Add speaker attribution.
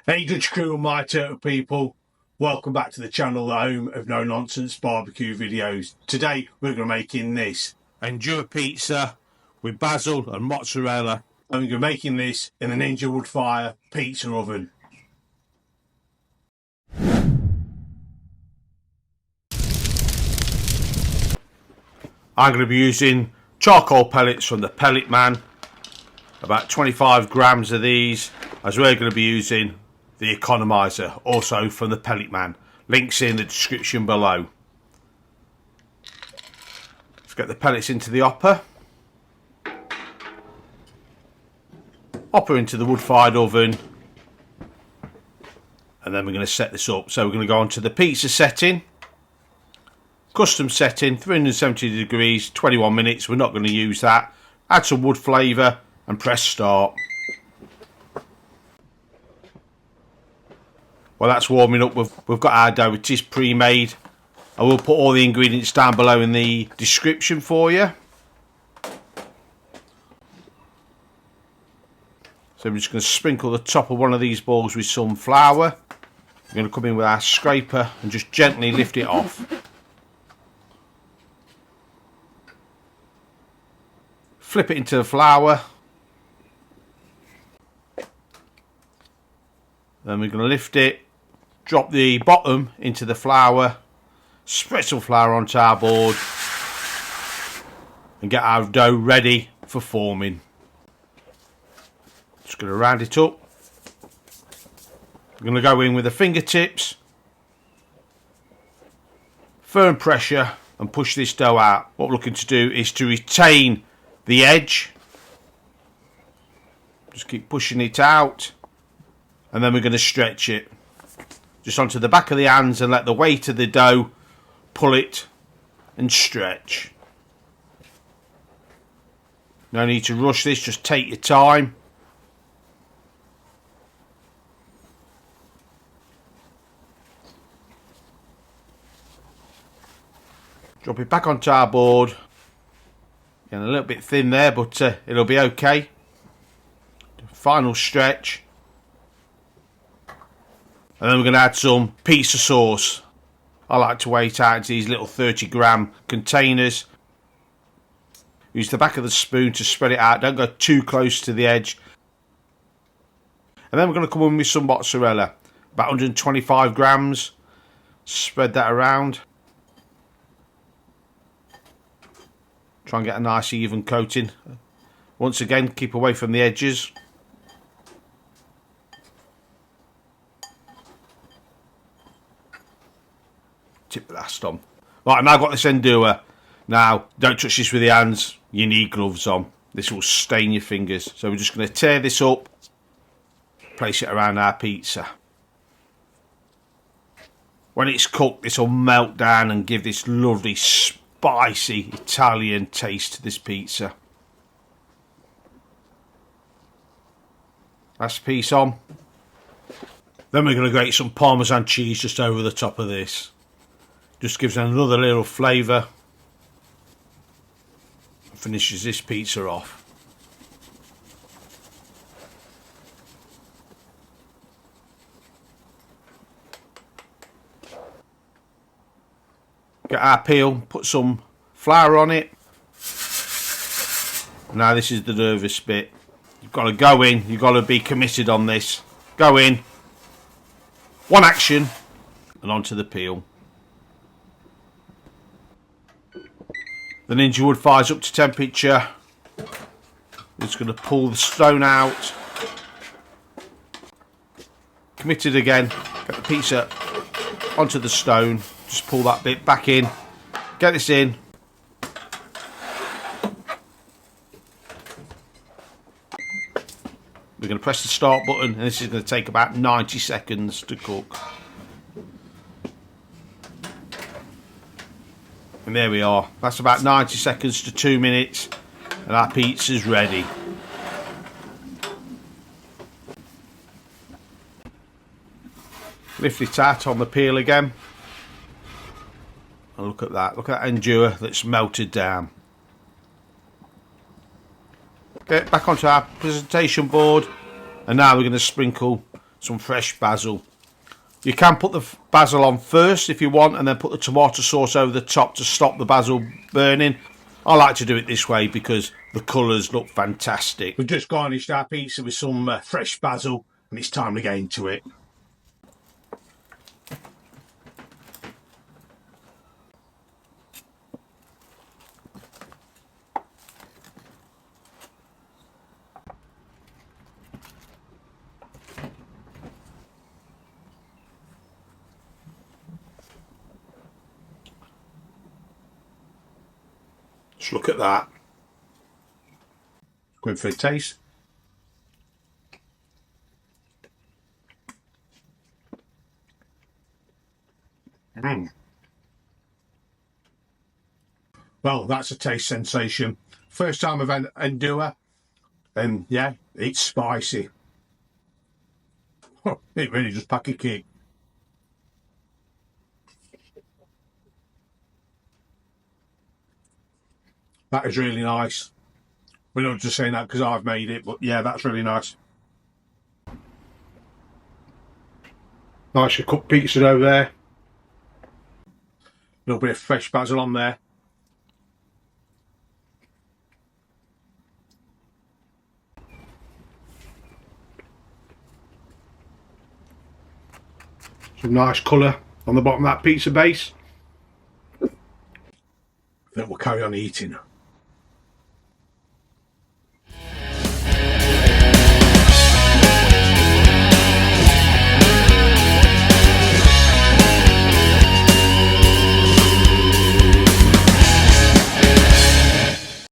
Speaker 1: Hey Dutch crew and my turtle people, welcome back to the channel, the home of no nonsense barbecue videos. Today we're going to be making this Nduja Pizza with basil and mozzarella, and we're going to be making this in the Ninja Woodfire Pizza Oven. I'm going to be using charcoal pellets from the Pellet Man, about 25 grams of these, as we're going to be using the economizer, also from the Pellet Man. Links in the description below. Let's get the pellets into the hopper. Hopper into the wood-fired oven. And then we're going to set this up. So we're going to go on to the pizza setting. Custom setting, 370 degrees, 21 minutes. We're not going to use that. Add some wood flavour and press start. While that's warming up, we've got our dough. It is pre-made. I will put all the ingredients down below in the description for you. So we're just going to sprinkle the top of one of these balls with some flour. We're going to come in with our scraper and just gently lift it off. Flip it into the flour. Then we're going to lift it. Drop the bottom into the flour, spread some flour onto our board and get our dough ready for forming. Just going to round it up. We're going to go in with the fingertips, firm pressure, and push this dough out. What we're looking to do is to retain the edge. Just keep pushing it out, and then we're going to stretch it just onto the back of the hands and let the weight of the dough pull it and stretch. No need to rush this, just take your time. Drop it back onto our board. Getting a little bit thin there, but it'll be okay. Final stretch. And then we're going to add some pizza sauce. I like to weigh it out into these little 30-gram containers. Use the back of the spoon to spread it out. Don't go too close to the edge. And then we're going to come in with some mozzarella. About 125 grams. Spread that around. Try and get a nice even coating. Once again, keep away from the edges. Tip the last on. Right, I've now got this Nduja. Now, don't touch this with your hands. You need gloves on. This will stain your fingers. So we're just going to tear this up. Place it around our pizza. When it's cooked, this will melt down and give this lovely spicy Italian taste to this pizza. Last piece on. Then we're going to grate some Parmesan cheese just over the top of this. Just gives another little flavour. Finishes this pizza off. Get our peel, put some flour on it. Now this is the nervous bit. You've got to go in, you've got to be committed on this. Go in. One action and onto the peel. The Ninja Wood fires up to temperature. Just going to pull the stone out. Committed again. Get the pizza onto the stone. Just pull that bit back in. Get this in. We're going to press the start button, and this is going to take about 90 seconds to cook. And there we are. That's about 90 seconds to 2 minutes, and our pizza's ready. Lift it out on the peel again. And look at that. Look at that Nduja that's melted down. Get it back onto our presentation board, and now we're going to sprinkle some fresh basil. You can put the basil on first if you want, and then put the tomato sauce over the top to stop the basil burning. I like to do it this way because the colours look fantastic. We've just garnished our pizza with some fresh basil, and it's time to get into it. Just look at that. Going for a taste. Well, that's a taste sensation. First time I've had Nduja, and yeah, it's spicy. Oh, it really does pack a kick. That is really nice. We're not just saying that because I've made it, but yeah, that's really nice. Nicely cooked pizza over there. A little bit of fresh basil on there. Some nice colour on the bottom of that pizza base. I think we'll carry on eating.